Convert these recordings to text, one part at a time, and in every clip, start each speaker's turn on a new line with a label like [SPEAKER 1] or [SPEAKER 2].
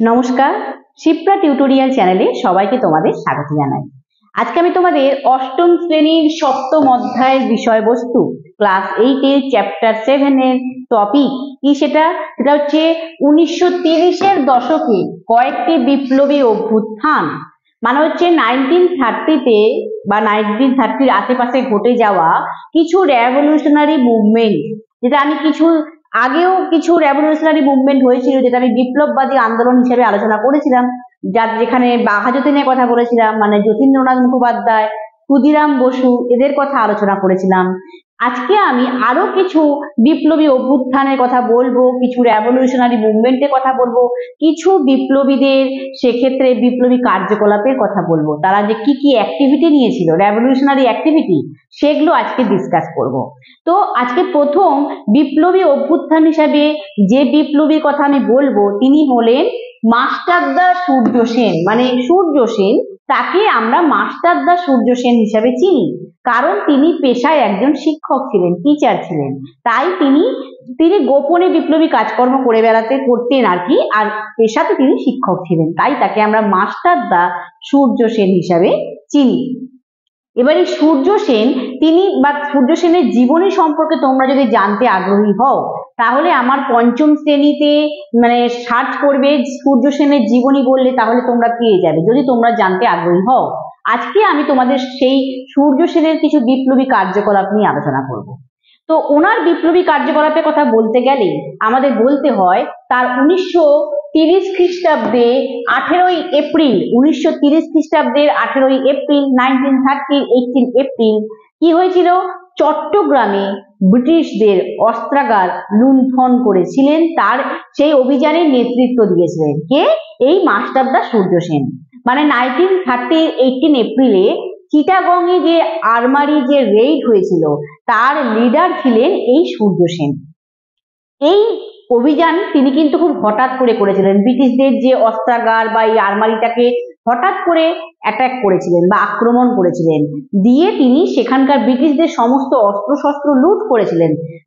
[SPEAKER 1] নমস্কার, শিপ্রা টিউটোরিয়াল চ্যানেলে সবাইকে তোমাদের স্বাগত জানাই। আজকে আমি তোমাদের অষ্টম শ্রেণীর সপ্তম অধ্যায়ের বিষয়বস্তু ক্লাস 8 এর চ্যাপ্টার 7 এর টপিক কি সেটা হচ্ছে 1930-এর দশকে কয়েকটি বিপ্লবী অভ্যুত্থান, মানে হচ্ছে 1930-তে বা 1930-র আশেপাশে ঘটে যাওয়া কিছু রেভলিউশনারি মুভমেন্ট, যেটা আমি আগেও কিছু রেভলিউশনারি মুভমেন্ট হয়েছিল যেটা আমি বিপ্লববাদী আন্দোলন হিসেবে আলোচনা করেছিলাম, যেখানে বাঘাযতীনের কথা বলেছিলাম, মানে যতীন্দ্রনাথ মুখোপাধ্যায়, ক্ষুদিরাম বসু এদের কথা আলোচনা করেছিলাম। আজকে আমি আরো কিছু বিপ্লবী অভ্যুত্থানের কথা বলবো, কিছু রেভলিউশনারি মুভমেন্টের কথা বলবো, কিছু বিপ্লবীদের সেক্ষেত্রে বিপ্লবী কার্যকলাপের কথা বলবো, তারা যে কি কি অ্যাক্টিভিটি নিয়েছিল, রেভলিউশনারি অ্যাক্টিভিটি, সেগুলো আজকে ডিসকাস করব। তো আজকে প্রথম বিপ্লবী অভ্যুত্থান হিসাবে যে বিপ্লবীর কথা আমি বলবো তিনি হলেন মাস্টারদা সূর্য সেন। মানে সূর্য সেন, তাকে আমরা মাস্টারদা সূর্য সেন হিসাবে চিনি, কারণ তিনি পেশায় একজন শিক্ষক ছিলেন, টিচার ছিলেন। তাই তিনি গোপনে বিপ্লবী কাজকর্ম করে করতেন আর কি, আর পেশাতে তিনি শিক্ষক ছিলেন, তাই তাকে আমরা মাস্টারদা সূর্য সেন হিসাবে চিনি। এবার এই সূর্য সেন সূর্য সেনের জীবনী সম্পর্কে তোমরা যদি জানতে আগ্রহী হও, তাহলে আমার পঞ্চম শ্রেণীতে মানে সার্চ করবে সূর্য সেনের জীবনী বললে, তাহলে তোমরা পেয়ে যাবে যদি তোমরা জানতে আগ্রহী হও। আজকে আমি তোমাদের সেই সূর্য সেনের কিছু বিপ্লবী কার্যকলাপ নিয়ে আলোচনা করব। তো ওনার বিপ্লবী কার্যকলাপের কথা বলতে গেলে আমাদের বলতে হয় তার 1930 খ্রিস্টাব্দে 18ই এপ্রিল 1930 খ্রিস্টাব্দের 18ই এপ্রিল 18 এপ্রিল কি হয়েছিল, চট্টগ্রামে ব্রিটিশদের অস্ত্রাগার লুণ্ঠন করেছিলেন। তার সেই অভিযানের নেতৃত্ব দিয়েছিলেন কে? এই মাস্টারদা সূর্য সেন। মানে 18 এপ্রিলে চিটাগং এ যে আর্মারি যে রেইড হয়েছিল, তার লিডার ছিলেন এই সূর্য সেন। এই অভিযান তিনি কিন্তু খুব হঠাৎ করে করেছিলেন, ব্রিটিশদের যে অস্ত্রাগার বা এই আর্মারিটাকে হঠাৎ করে অ্যাটাক করেছিলেন বা আক্রমণ করেছিলেন, দিয়ে তিনি সেখানকার ব্রিটিশদের সমস্ত অস্ত্রশস্ত্র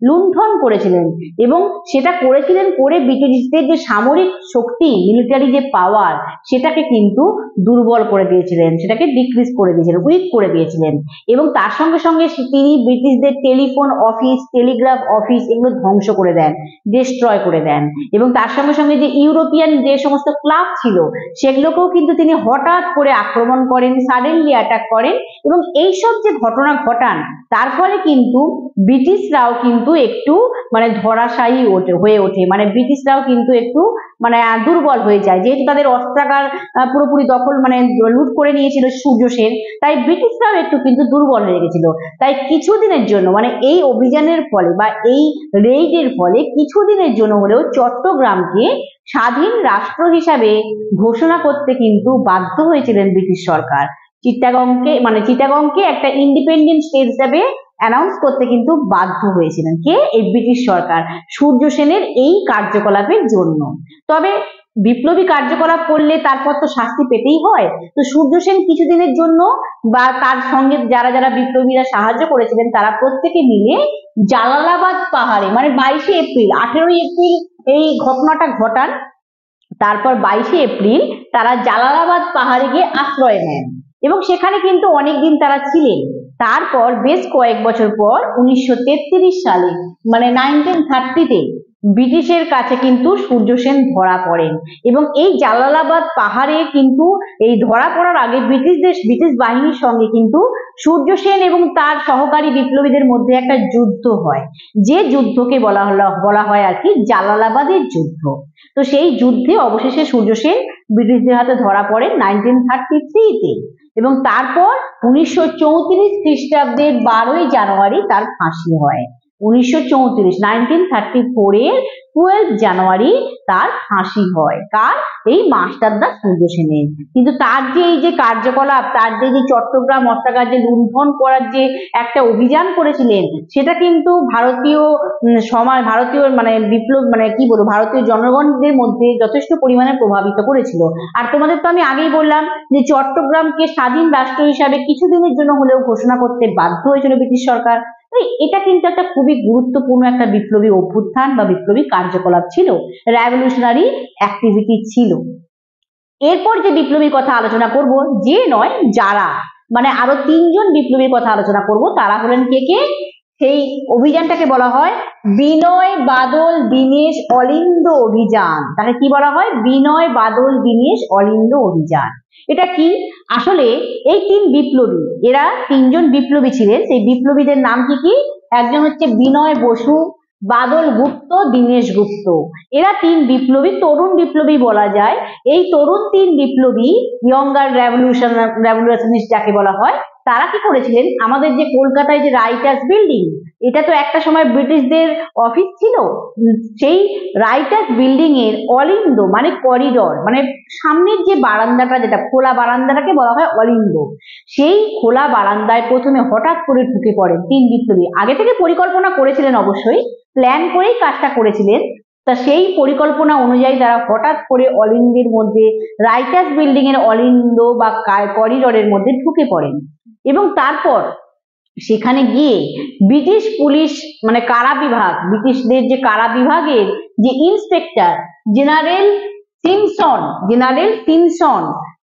[SPEAKER 1] লুণ্ঠন করেছিলেন, এবং সেটা করেছিলেন করে ব্রিটিশদের যে সামরিক শক্তি, মিলিটারি যে পাওয়ার, সেটাকে কিন্তু দুর্বল করে দিয়েছিলেন, সেটাকে ডিক্রিজ করে দিয়েছিলেন, উইক করে দিয়েছিলেন। এবং তার সঙ্গে সঙ্গে তিনি ব্রিটিশদের টেলিফোন অফিস, টেলিগ্রাফ অফিস এগুলো ধ্বংস করে দেন, ডিস্ট্রয় করে দেন। এবং তার সঙ্গে সঙ্গে যে ইউরোপিয়ান যে সমস্ত ক্লাব ছিল সেগুলোকেও কিন্তু তিনি হঠাৎ করে আক্রমণ করেন, সাডেনলি অ্যাটাক করেন। এবং এইসব যে ঘটনা ঘটান, তার ফলে কিন্তু ব্রিটিশরাও কিন্তু একটু মানে ধরাশায়ী হয়ে ওঠে, মানে ব্রিটিশরাও কিন্তু একটু মানে দুর্বল হয়ে যায়, যেহেতু তাদের অস্ত্রাগার পুরোপুরি দখল মানে লুট করে নিয়েছিল সূর্য সেন, তাই ব্রিটিশরাও একটু কিন্তু দুর্বল হয়ে গেছিল। তাই কিছুদিনের জন্য মানে এই অভিযানের ফলে বা এই রেইডের ফলে কিছুদিনের জন্য হলেও চট্টগ্রামকে স্বাধীন রাষ্ট্র হিসাবে ঘোষণা করতে কিন্তু বাধ্য হয়েছিলেন ব্রিটিশ সরকার। চিটাগংকে একটা ইন্ডিপেন্ডেন্ট স্টেট হিসাবে অ্যানাউন্স করতে কিন্তু বাধ্য হয়েছিলেন কে? এই ব্রিটিশ সরকার, সূর্য সেনের এই কার্যকলাপের জন্য। তবে বিপ্লবী কার্যকলাপ করলে তারপর তো শাস্তি পেতেই হয়। তো সূর্য সেন কিছুদিনের জন্য বা তার সঙ্গে যারা যারা বিপ্লবীরা সাহায্য করেছিলেন, তারা প্রত্যেকে মিলে জালালাবাদ পাহাড়ে, মানে 22 এপ্রিল 18 এপ্রিল এই ঘটনাটা ঘটান, তারপর 22 এপ্রিল তারা জালালাবাদ পাহাড়ে গিয়ে আশ্রয় নেন এবং সেখানে কিন্তু অনেকদিন তারা ছিলেন। তারপর বেশ কয়েক বছর পর 1933 সালে মানে 1930-তে ব্রিটিশের কাছে কিন্তু সূর্য সেন ধরা পড়েন। এবং এই জালালাবাদ পাহাড়ে কিন্তু এই ধরা পড়ার আগে ব্রিটিশ বাহিনীর সঙ্গে কিন্তু সূর্য সেন এবং তার সহকারী বিপ্লবীদের মধ্যে একটা যুদ্ধ হয়, যে যুদ্ধকে বলা হয় আর কি জালালাবাদের যুদ্ধ। তো সেই যুদ্ধে অবশেষে সূর্য সেন ব্রিটিশদের হাতে ধরা পড়েন 1933-তে, এবং তারপর 1934 খ্রিস্টাব্দের 12ই জানুয়ারি তার ফাঁসি হয়। 1934 12 জানুয়ারি তার ফাঁসি হয়। কার? এই মাস্টারদা সূর্য সেনের। কিন্তু তার যে এই যে কার্যকলাপ, তার যে চট্টগ্রাম অস্ত্রাগার যে লুণ্ঠন করার যে একটা অভিযান করেছিলেন, সেটা কিন্তু ভারতীয় মানে বিপ্লব মানে কি বলবো ভারতীয় জনগণদের মধ্যে যথেষ্ট পরিমাণে প্রভাবিত করেছিল। আর তোমাদের তো আমি আগেই বললাম যে চট্টগ্রামকে স্বাধীন রাষ্ট্র হিসাবে কিছুদিনের জন্য হলেও ঘোষণা করতে বাধ্য হয়েছিল ব্রিটিশ সরকার। এটা কিন্তু একটা খুবই গুরুত্বপূর্ণ একটা বিপ্লবী অভ্যুত্থান বা বিপ্লবী কার্যকলাপ ছিল, রেভলিউশনারি অ্যাক্টিভিটি ছিল। এরপর যে বিপ্লবীর কথা আলোচনা করব, যে নয় যারা, মানে আরো 3জন বিপ্লবীর কথা আলোচনা করব, তারা হলেন কে কে? সেই অভিযানটাকে বলা হয় বিনয় বাদল দীনেশ অলিন্দ অভিযান। তাকে কি বলা হয়? বিনয় বাদল দীনেশ অলিন্দ অভিযান। এটা কি? আসলে এই 3 বিপ্লবী, এরা 3জন বিপ্লবী ছিলেন। সেই বিপ্লবীদের নাম কি কি? একজন হচ্ছে বিনয় বসু, বাদল গুপ্ত, দীনেশ গুপ্ত। এরা 3 বিপ্লবী, তরুণ বিপ্লবী বলা যায়। এই তরুণ 3 বিপ্লবী, ইয়ঙ্গার রেভলিউশনিস্ট যাকে বলা হয়, তারা কি করেছিলেন? আমাদের যে কলকাতায় যে রাইটার্স বিল্ডিং, এটা তো একটা সময় ব্রিটিশদের অফিস ছিল। সেই রাইটার্স বিল্ডিং এর অলিন্দ মানে করিডর, মানে সামনের যে বারান্দাটা, যেটা খোলা বারান্দাটাকে বলা হয় অলিন্দ, সেই খোলা বারান্দায় প্রথমে হঠাৎ করে ঢুকে পড়েন 3 বিপ্লবী। আগে থেকে পরিকল্পনা করেছিলেন, অবশ্যই প্ল্যান করেই কাজটা করেছিলেন। তা সেই পরিকল্পনা অনুযায়ী তারা হঠাৎ করে অলিন্দের মধ্যে, রাইটার্স বিল্ডিং এর অলিন্দ বা করিডরের মধ্যে ঢুকে পড়েন এবং তারপর সেখানে গিয়ে ব্রিটিশ পুলিশ, মানে কারা বিভাগ, ব্রিটিশদের যে কারা বিভাগের যে ইন্সপেক্টর জেনারেল সিমসন,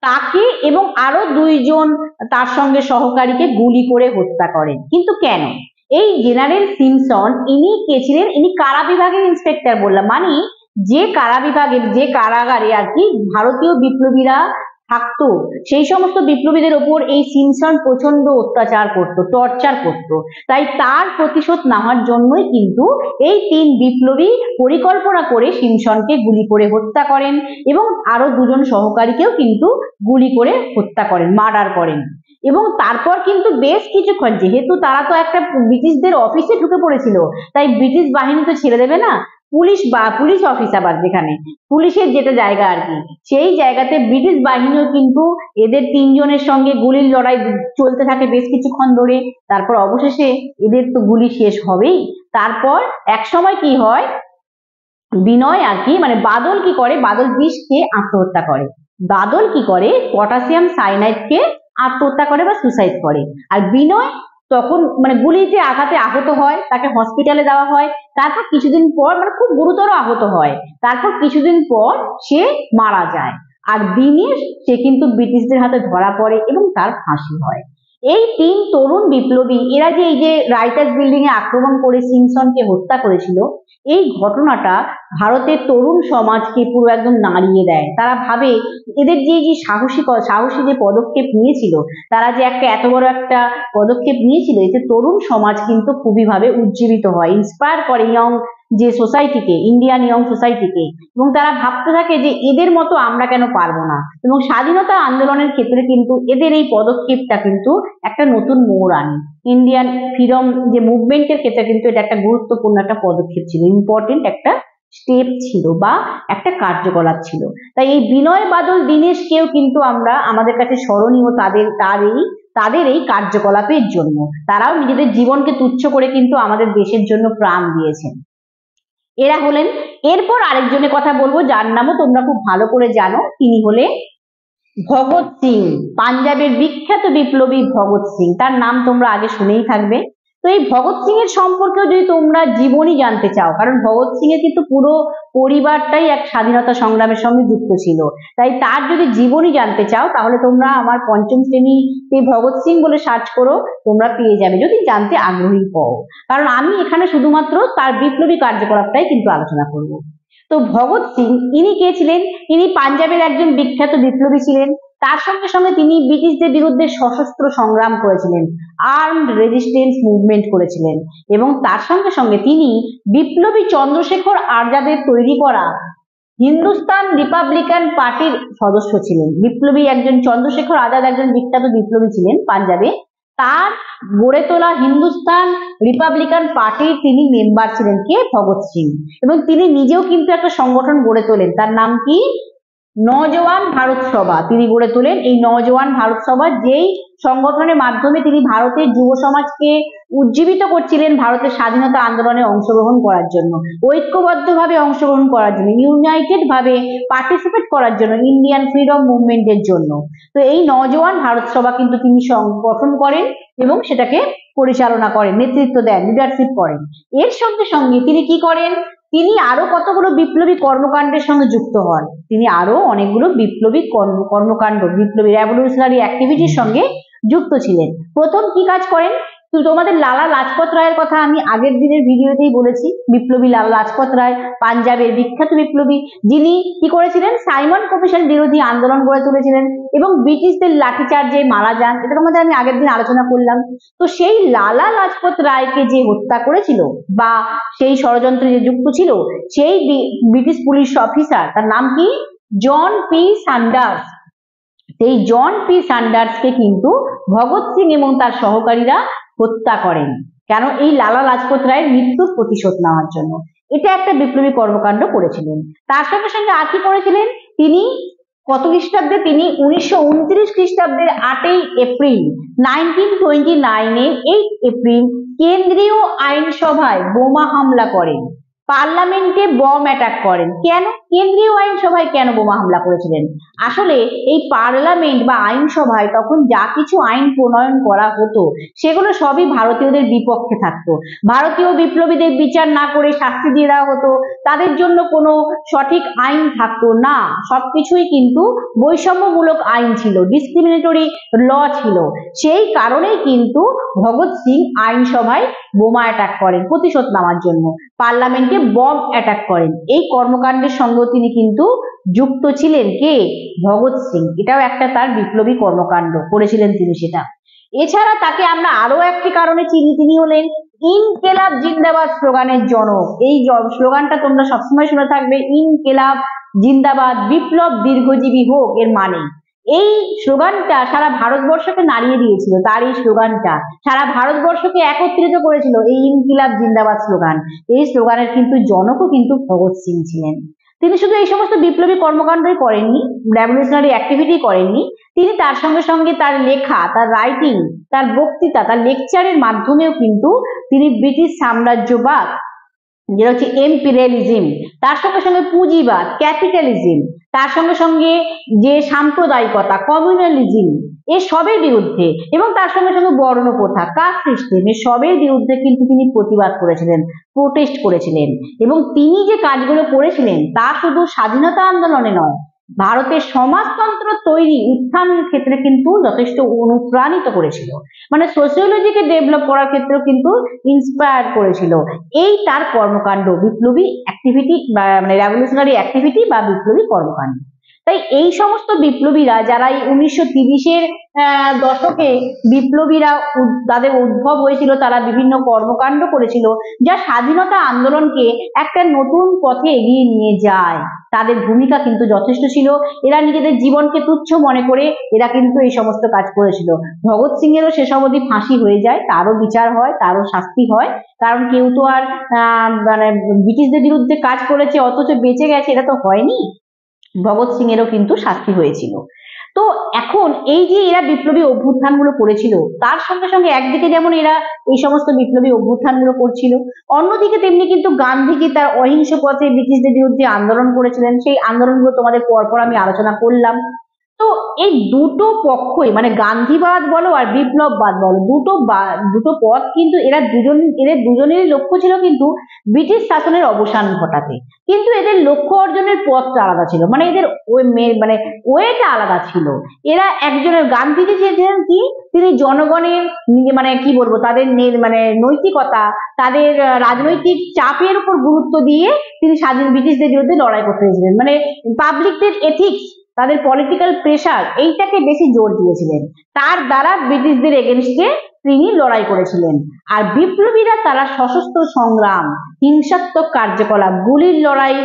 [SPEAKER 1] তাকে এবং আরো 2জন তার সঙ্গে সহকারীকে গুলি করে হত্যা করেন। কিন্তু কেন? এই জেনারেল সিমসন ইনি কে ছিলেন? ইনি কারা বিভাগের ইন্সপেক্টর। বললাম মানে যে কারা বিভাগের, যে কারাগারে আর কি ভারতীয় বিপ্লবীরা থাকতো, সেই সমস্ত বিপ্লবীদের ওপর এই সিমসন প্রচন্ড অত্যাচার করতো, টর্চার করতো। তাই তার প্রতিশোধ নেওয়ার জন্যই কিন্তু এই 3 বিপ্লবী পরিকল্পনা করে সিমসনকে গুলি করে হত্যা করেন এবং আরো 2জন সহকারীকেও কিন্তু গুলি করে হত্যা করেন, মার্ডার করেন। এবং তারপর কিন্তু বেশ কিছুক্ষণ, যেহেতু তারা তো একটা ব্রিটিশদের অফিসে ঢুকে পড়েছিল, তাই ব্রিটিশ বাহিনী তো ছেড়ে দেবে না। পুলিশ অফিস, আবার যেখানে পুলিশের যেটা জায়গা আর কি, সেই জায়গাতে ব্রিটিশ বাহিনীও কিন্তু এদের 3জনের সঙ্গে গুলির লড়াই চলতে থাকে বেশ কিছুক্ষণ ধরে। তারপর অবশেষে এদের তো গুলি শেষ হবেই। তারপর এক সময় কি হয়, বিনয় আর কি, মানে বাদল কি করে, বাদল বিষ খেয়ে আত্মহত্যা করে। বাদল কি করে, পটাশিয়াম সাইনাইড কে আত্মহত্যা করে বা সুসাইড করে। আর বিনয় তখন মানে গুলিতে আঘাতে আহত হয়, তাকে হসপিটালে দেওয়া হয়। তারপর কিছুদিন পর, মানে খুব গুরুতর আহত হয়, তারপর কিছুদিন পর সে মারা যায়। আর দীনেশ, সে কিন্তু ব্রিটিশদের হাতে ধরা পড়ে এবং তার ফাঁসি হয়। এই 3 তরুণ বিপ্লবী, এরা যে এই যে রাইটার্স বিল্ডিং এ আক্রমণ করে সিমসনকে হত্যা করেছিল, এই ঘটনাটা ভারতের তরুণ সমাজকে পুরো একদম নাড়িয়ে দেয়। তারা ভাবে এদের যে যে সাহসী যে পদক্ষেপ নিয়েছিল, তারা যে এত বড় একটা পদক্ষেপ নিয়েছিল, এতে তরুণ সমাজ কিন্তু খুবই ভাবে উজ্জীবিত হয়, ইন্সপায়ার করে ইয়ং যে সোসাইটিকে, ইন্ডিয়ান ইয়ং সোসাইটিকে। এবং তারা ভাবতে থাকে যে এদের মতো আমরা কেন পারবো না। এবং স্বাধীনতা আন্দোলনের ক্ষেত্রে কিন্তু এদের এই পদক্ষেপটা কিন্তু একটা নতুন মোড় আনে। ইন্ডিয়ান ফ্রিডম যে মুভমেন্টের ক্ষেত্রে কিন্তু এটা একটা গুরুত্বপূর্ণ একটা পদক্ষেপ ছিল, ইম্পর্টেন্ট একটা স্টেপ ছিল বা একটা কার্যকলাপ ছিল। তাই এই বিনয় বাদল দীনেশকেও কিন্তু আমরা আমাদের কাছে স্মরণীয় তাদের এই কার্যকলাপের জন্য। তারাও নিজেদের জীবনকে তুচ্ছ করে কিন্তু আমাদের দেশের জন্য প্রাণ দিয়েছেন। এরা হলেন। এরপর আরেকজনের কথা বলবো, যার নামও তোমরা খুব ভালো করে জানো, তিনি হলেন ভগৎ সিং। পাঞ্জাবের বিখ্যাত বিপ্লবী ভগৎ সিং, তার নাম তোমরা আগে শুনেই থাকবে। তো এই ভগৎ সিং এর সম্পর্কেও যদি তোমরা জীবনী জানতে চাও, কারণ ভগৎ সিং এর কিন্তু পুরো পরিবারটাই এক স্বাধীনতা সংগ্রামের সঙ্গে যুক্ত ছিল, তাই তার যদি জীবনী জানতে চাও তাহলে তোমরা আমার 5ম শ্রেণীতে ভগৎ সিং বলে সার্চ করো, তোমরা পেয়ে যাবে, যদি জানতে আগ্রহী হও। কারণ আমি এখানে শুধুমাত্র তার বিপ্লবী কার্যকলাপটাই কিন্তু আলোচনা করব। তো ভগৎ সিং, ইনি কে ছিলেন? ইনি পাঞ্জাবের একজন বিখ্যাত বিপ্লবী ছিলেন। তার সঙ্গে সঙ্গে তিনি ব্রিটিশদের বিরুদ্ধে সশস্ত্র সংগ্রাম করেছিলেন, আর্মড রেজিস্ট্যান্স মুভমেন্ট করেছিলেন। এবং তার সঙ্গে সঙ্গে তিনি বিপ্লবী চন্দ্রশেখর আজাদের তৈরি করা হিন্দুস্তান রিপাবলিকান পার্টির সদস্য ছিলেন। বিপ্লবী একজন চন্দ্রশেখর আজাদ একজন বিখ্যাত বিপ্লবী ছিলেন পাঞ্জাবে, তার গড়ে তোলা হিন্দুস্তান রিপাবলিকান পার্টির তিনি মেম্বার ছিলেন। কে? ভগৎ সিং। এবং তিনি নিজেও কিন্তু একটা সংগঠন গড়ে তোলেন, তার নাম কি? নওজওয়ান ভারত সভা তিনি গড়ে তোলেন। এই নওজওয়ান ভারত সভা, যেই সংগঠনের মাধ্যমে তিনি ভারতের যুব সমাজকে উজ্জীবিত করছিলেন ভারতের স্বাধীনতা আন্দোলনে অংশগ্রহণ করার জন্য, ঐক্যবদ্ধভাবে অংশগ্রহণ করার জন্য, ইউনাইটেড ভাবে পার্টিসিপেট করার জন্য, ইন্ডিয়ান ফ্রিডম মুভমেন্টের জন্য। তো এই নওজওয়ান ভারত সভা কিন্তু তিনি গঠন করেন এবং সেটাকে পরিচালনা করেন, নেতৃত্ব দেন, লিডারশিপ করেন। এর সঙ্গে সঙ্গে তিনি কি করেন? তিনি আরো কতগুলো বিপ্লবী কর্মকাণ্ডের সঙ্গে যুক্ত হন, তিনি আরো অনেকগুলো বিপ্লবী কর্মকাণ্ড, বিপ্লবী রেভলিউশনারি অ্যাক্টিভিটির সঙ্গে যুক্ত ছিলেন। প্রথম কি কাজ করেন, তো তোমাদের লালা লাজপত রায়ের কথা আমি আগের দিনের ভিডিওতেই বলেছি। বিপ্লবী লালা লাজপত রায় পাঞ্জাবের বিখ্যাত বিপ্লবী, যিনি কি করেছিলেন, সাইমন কমিশন বিরোধী আন্দোলন গড়ে তুলেছিলেন এবং ব্রিটিশদের লাঠিচার্জে মারা যান। এটা তোমাদের আমি আগের দিন আলোচনা করলাম। তো সেই লালা লাজপত রায়কে যে হত্যা করেছিল বা সেই ষড়যন্ত্রে যে যুক্ত ছিল, সেই ব্রিটিশ পুলিশ অফিসার, তার নাম কি, জন পি সান্ডার্স। এই জন পি সান্ডার্সকে কিন্তু ভগৎ সিং এবং তার সহকারীরা হত্যা করেন। কেন? এই লালা লাজপত রায়ের মৃত্যুর প্রতিশোধ নেওয়ার জন্য। এটা একটা বিপ্লবী কর্মকাণ্ড করেছিলেন। তার সঙ্গে সঙ্গে আর কি করেছিলেন তিনি, কত খ্রিস্টাব্দে, তিনি 1929 খ্রিস্টাব্দের 8ই এপ্রিল 1929 8 এপ্রিল কেন্দ্রীয় আইনসভায় বোমা হামলা করেন, পার্লামেন্টে বম অ্যাটাক করেন। কেন কেন্দ্রীয় আইনসভায় কেন বোমা হামলা করেছিলেন? আসলে এই পার্লামেন্ট বা আইনসভায় তখন যা কিছু আইন প্রণয়ন করা হতো সেগুলো সবই ভারতীয়দের বিপক্ষে থাকতো। ভারতীয় বিপ্লবীদের বিচার না করে শাস্তি দিয়ে দেওয়া হতো, তাদের জন্য কোনো সঠিক আইন থাকতো না, সবকিছুই কিন্তু বৈষম্যমূলক আইন ছিল, ডিসক্রিমিনেটরি ল ছিল। সেই কারণেই কিন্তু ভগৎ সিং আইনসভায় বোমা অ্যাটাক করেন প্রতিশোধ নেওয়ার জন্য, পার্লামেন্টে বম অ্যাটাক করেন। এই কর্মকাণ্ডের সঙ্গে তিনি কিন্তু যুক্ত ছিলেন। কে? ভগৎ সিং। এটাও একটা তার বিপ্লবী কর্মকাণ্ড করেছিলেন তিনি সেটা। এছাড়া তাকে আমরা আরো একটি কারণে চিনি, তিনি হলেন ইনকেলাব জিন্দাবাদ স্লোগানের জনক। এই স্লোগানটা তোমরা সবসময় শুনে থাকবে, ইনকেলাব জিন্দাবাদ, বিপ্লব দীর্ঘজীবী হোক, এর মানে এই স্লোগানটা সারা ভারতবর্ষকে নাড়িয়ে দিয়েছিল। তার এই স্লোগানটা সারা ভারতবর্ষকে একত্রিত করেছিল, এই ইনকিলাব জিন্দাবাদ স্লোগান। এই স্লোগানের কিন্তু জনকও কিন্তু ভগৎ সিং ছিলেন। তিনি শুধু এই সমস্ত বিপ্লবী কর্মকাণ্ডই করেননি, রেভলিউশনারি অ্যাক্টিভিটি করেননি, তিনি তার সঙ্গে সঙ্গে তার লেখা, তার রাইটিং, তার বক্তৃতা, তার লেকচারের মাধ্যমেও কিন্তু তিনি ব্রিটিশ সাম্রাজ্যবাদ, যেটা হচ্ছে এম্পিরিয়ালিজম, তার সঙ্গে সঙ্গে পুঁজিবাদ, ক্যাপিটালিজম, তার সঙ্গে সঙ্গে যে সাম্প্রদায়িকতা, কমিউনালিজম, এর সবের বিরুদ্ধে, এবং তার সঙ্গে সঙ্গে বর্ণ প্রথা, কাস্ট সিস্টেম, এর সবের বিরুদ্ধে কিন্তু তিনি প্রতিবাদ করেছিলেন, প্রোটেস্ট করেছিলেন। এবং তিনি যে কাজগুলো করেছিলেন তা শুধু স্বাধীনতা আন্দোলনে নয়, ভারতের সমাজতন্ত্র তৈরি উত্থানের ক্ষেত্রে কিন্তু যথেষ্ট অনুপ্রাণিত করেছিল, মানে সোসিওলজিকে ডেভেলপ করার ক্ষেত্রেও কিন্তু ইন্সপায়ার করেছিল। এই তার কর্মকাণ্ড, বিপ্লবী অ্যাক্টিভিটি বা মানে রেভলিউশনারি অ্যাক্টিভিটি বা বিপ্লবী কর্মকাণ্ড। তাই এই সমস্ত বিপ্লবীরা যারা এই 1930-এর দশকে বিপ্লবীরা তাদের উদ্ভব হয়েছিল, তারা বিভিন্ন কর্মকাণ্ড করেছিল যা স্বাধীনতা আন্দোলনকে একটা নতুন পথে এগিয়ে নিয়ে যায়। তাদের ভূমিকা কিন্তু যথেষ্ট ছিল। এরা নিজেদের জীবনকে তুচ্ছ মনে করে এরা কিন্তু এই সমস্ত কাজ করেছিল। ভগৎ সিং এরও শেষ অবধি ফাঁসি হয়ে যায়, তারও বিচার হয়, তারও শাস্তি হয়, কারণ কেউ তো আর মানে ব্রিটিশদের বিরুদ্ধে কাজ করেছে অথচ বেঁচে গেছে, এটা তো হয়নি। ভগৎ সিং এরও কিন্তু শাস্তি হয়েছিল। তো এখন এই যে এরা বিপ্লবী অভ্যুত্থানগুলো করেছিল, তার সঙ্গে সঙ্গে একদিকে যেমন এরা এই সমস্ত বিপ্লবী অভ্যুত্থানগুলো করছিল, অন্যদিকে তেমনি কিন্তু গান্ধীজি তার অহিংস পথে ব্রিটিশদের বিরুদ্ধে আন্দোলন করেছিলেন। সেই আন্দোলনগুলো তোমাদের পরপর আমি আলোচনা করলাম। তো এই দুটো পক্ষই, মানে গান্ধীবাদ বলো আর বিপ্লববাদ বলো, দুটো পথ কিন্তু এদের দুজনেরই লক্ষ্য ছিল কিন্তু ব্রিটিশ শাসনের অবসান ঘটাতে, কিন্তু এদের লক্ষ্য অর্জনের পথটা আলাদা ছিল, মানে এদের ওয়েটা আলাদা ছিল। এরা একজনের, গান্ধীজি চেয়েছিলেন কি, তিনি জনগণের মানে কি বলবো তাদের মানে নৈতিকতা, তাদের রাজনৈতিক চাপের উপর গুরুত্ব দিয়ে তিনি স্বাধীন ব্রিটিশদের বিরুদ্ধে লড়াই করতে চেয়েছিলেন, মানে পাবলিকদের এথিক্স, তাদের পলিটিক্যাল প্রেশার, এইটাকে বেশি জোর দিয়েছিলেন। তার দ্বারা ব্রিটিশদের এগেনস্টে তিনি লড়াই করেছিলেন। আর বিপ্লবীরা তারা সশস্ত্র সংগ্রাম, হিংসাত্মক কার্যকলাপ, গুলির লড়াই,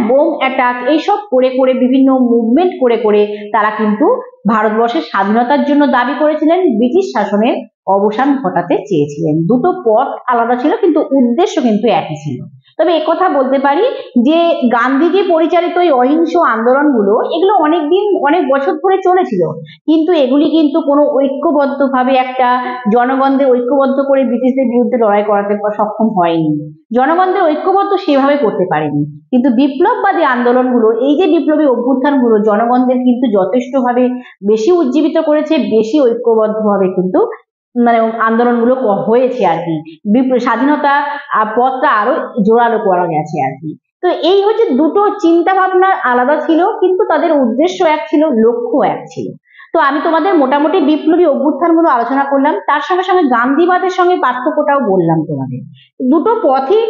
[SPEAKER 1] বোম অ্যাটাক, এইসব করে করে, বিভিন্ন মুভমেন্ট করে করে তারা কিন্তু ভারতবর্ষের স্বাধীনতার জন্য দাবি করেছিলেন, ব্রিটিশ শাসনের অবসান ঘটাতে চেয়েছিলেন। দুটো পথ আলাদা ছিল কিন্তু উদ্দেশ্য কিন্তু একই ছিল। তবে একথা বলতে পারি যে গান্ধীজি পরিচালিত এই অহিংস আন্দোলনগুলো, এগুলো অনেক বছর ধরে চলেছিল, কিন্তু এগুলি কিন্তু কোনো ঐক্যবদ্ধভাবে একটা জনগণদের ঐক্যবদ্ধ করে ব্রিটিশদের বিরুদ্ধে লড়াই করাতে সক্ষম হয়নি, জনগণদের ঐক্যবদ্ধ সেভাবে করতে পারেনি। কিন্তু বিপ্লববাদী আন্দোলনগুলো, এই যে বিপ্লবী অভ্যুত্থানগুলো, জনগণদের কিন্তু যথেষ্টভাবে বেশি উজ্জীবিত করেছে, বেশি ঐক্যবদ্ধভাবে কিন্তু মানে আন্দোলনমূলক হয়েছে আর কি, স্বাধীনতা পথটা আরো জোরালো করা গেছে আর কি। তো এই হচ্ছে দুটো চিন্তা ভাবনা আলাদা ছিল, কিন্তু তাদের উদ্দেশ্য এক ছিল, লক্ষ্য এক ছিল। তো আমি তোমাদের মোটামুটি বিপ্লবী অভ্যুত্থানগুলো আলোচনা করলাম, তার সঙ্গে সঙ্গে গান্ধীবাদের সঙ্গে পার্থক্যটাও বললাম তোমাদের। দুটো পথই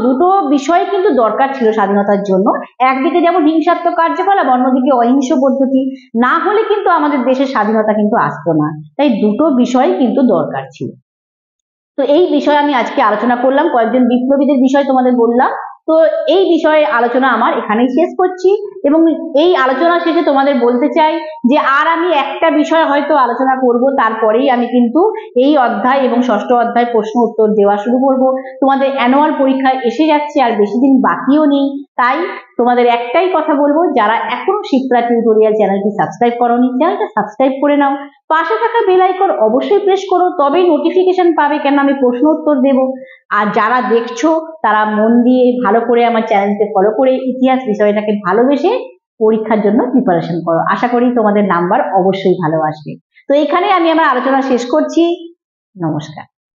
[SPEAKER 1] দুটো বিষয় কিন্তু দরকার ছিল স্বাধীনতার জন্য। একদিকে যেমন হিংসাত্মক কার্যকলাপ, অন্যদিকে অহিংস পদ্ধতি, না হলে কিন্তু আমাদের দেশের স্বাধীনতা কিন্তু আসতো না। তাই দুটো বিষয় কিন্তু দরকার ছিল। তো এই বিষয়ে আমি আজকে আলোচনা করলাম, কয়েকজন বিপ্লবীদের বিষয় তোমাদের বললাম। তো এই বিষয়ে আলোচনা আমার এখানেই শেষ করছি, এবং এই আলোচনা শেষে তোমাদের বলতে চাই যে আর আমি একটা বিষয় হয়তো আলোচনা করব, তারপরেই আমি কিন্তু এই অধ্যায় এবং ষষ্ঠ অধ্যায় প্রশ্ন উত্তর দেওয়া শুরু করব। তোমাদের অ্যানুয়াল পরীক্ষা এসে যাচ্ছে, আর বেশি দিন বাকিও নেই। তাই তোমাদের একটাই কথা বলবো, যারা এখনো শিপ্রা টিউটোরিয়াল চ্যানেলটি সাবস্ক্রাইব করোনি, চ্যানেলটা সাবস্ক্রাইব করে নাও, পাশে থাকা বেল আইকন অবশ্যই প্রেস করো, তবেই নোটিফিকেশন পাবে কেন আমি প্রশ্ন উত্তর দেব। আর যারা দেখছো তারা মন দিয়ে ভালো করে আমার চ্যানেলকে ফলো করে ইতিহাস বিষয়টাকে ভালোবেসে পরীক্ষার জন্য প্রিপারেশন করো। আশা করি তোমাদের নাম্বার অবশ্যই ভালো আসবে। তো এখানে আমি আমার আলোচনা শেষ করছি। নমস্কার।